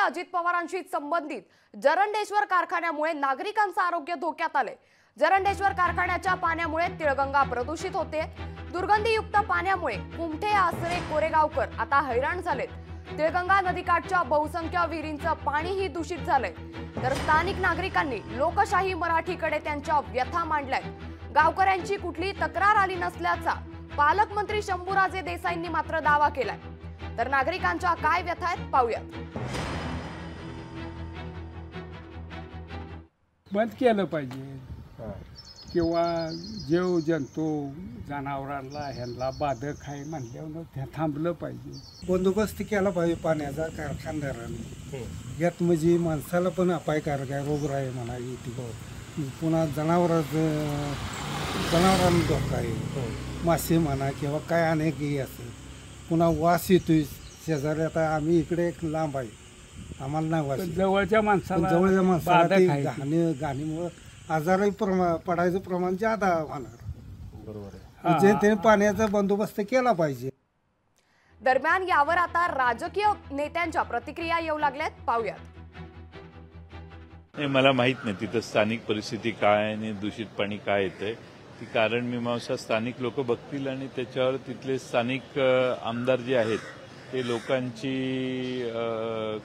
अजित पवारांशी संबंधित जरंडेश्वर कारखान्यामुळे नागरिकांचं आरोग्य धोक्यात आले। जरंडेश्वर कारखान्याच्या पाण्यामुळे तिळगंगा प्रदूषित होते। दुर्गंधीयुक्त पाण्यामुळे कुमठे, आसरे, कोरेगावकर आता हैराण झालेत। तिळगंगा नदीकाठच्या बहुसंख्य विहिरींचं पाणीही दूषित झालंय। तर स्थानिक नागरिकांनी लोकशाही मराठीकडे त्यांच्या व्यथा मांडल्यात। गावकऱ्यांची कुठली तक्रार आली नसल्याचा पालकमंत्री शंभूराजे देसाईंनी मात्र दावा केलाय। तर नागरिकांच्या काय व्यथा आहेत पाहूयात। बंद केलं पाहिजे किंवा जीव जंतू जनावरांना ह्यांना बाधक आहे म्हणल्यावर ते थांबलं पाहिजे। बंदोबस्त केला पाहिजे पाण्याचा कारखानदारांनी। यात म्हणजे माणसाला पण अपायकारक आहे, रोगराई म्हणा येते, पुन्हा जनावरांना धोका आहे, मासे म्हणा किंवा काय अनेकही असेल। पुन्हा वास येतोय शेजारी। आता आम्ही इकडे एक लांब आहे, आम्हाला नाही वास, जवळच्या माणसाला घाणीमुळे आजारही पडायचं प्रमाण जादा होणार। बरोबर म्हणजे ते पाण्याचा बंदोबस्त केला पाहिजे। दरम्यान यावर आता राजकीय नेत्यांच्या प्रतिक्रिया येऊ लागल्यात, पाहूयात। मला माहित नाही तिथं स्थानिक परिस्थिती काय आणि दूषित पाणी काय येतंय। ती कारण मीमांसा स्थानिक लोक बघतील आणि त्याच्यावर तिथले स्थानिक आमदार जे आहेत ते लोकांची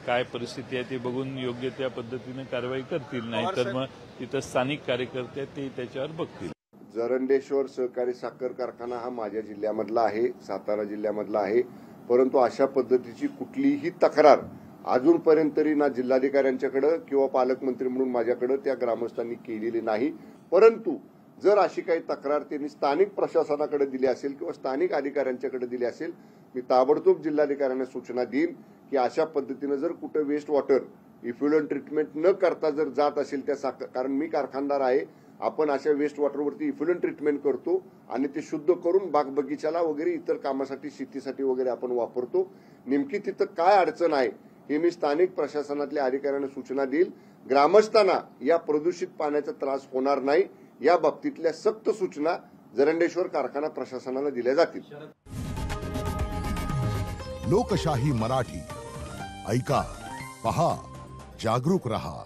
काय परिस्थिती आहे ते बघून योग्य त्या पद्धतीने कारवाई करतील। नाहीतर मग तिथं स्थानिक कार्यकर्ते ते त्याच्यावर बघतील। जरंडेश्वर सहकारी साखर कारखाना हा माझ्या जिल्ह्यामधला आहे, सातारा जिल्ह्यामधला आहे। परंतु अशा पद्धतीची कुठलीही तक्रार अजूनपर्यंत तरी ना जिल्हाधिकाऱ्यांच्याकडे किंवा पालकमंत्री म्हणून माझ्याकडे त्या ग्रामस्थांनी केलेली नाही। परंतु जर अशी काही तक्रार त्यांनी स्थानिक प्रशासनाकडे दिली असेल किंवा स्थानिक अधिकाऱ्यांच्याकडे दिली असेल, मी ताबडतोब जिल्हाधिकाऱ्यांना सूचना देईन की अशा पद्धतीने जर कुठे वेस्ट वॉटर इफ्युलंट ट्रीटमेंट न करता जर जात असेल त्या कारण मी कारखानदार आहे, आपण अशा वेस्ट वॉटरवरती इफ्युलंट ट्रीटमेंट करतो आणि ते शुद्ध करून बाग बगीचाला वगैरे इतर कामासाठी शेतीसाठी वगैरे आपण वापरतो। नेमकी तिथं काय अडचण आहे हे मी स्थानिक प्रशासनातल्या अधिकाऱ्यांना सूचना देईल। ग्रामस्थांना या प्रदूषित पाण्याचा त्रास होणार नाही या बाबतीतल्या सक्त सूचना जरंडेश्वर कारखाना प्रशासनाला दिल्या जातील। लोकशाही मराठी ऐका, पहा, जागरूक रहा।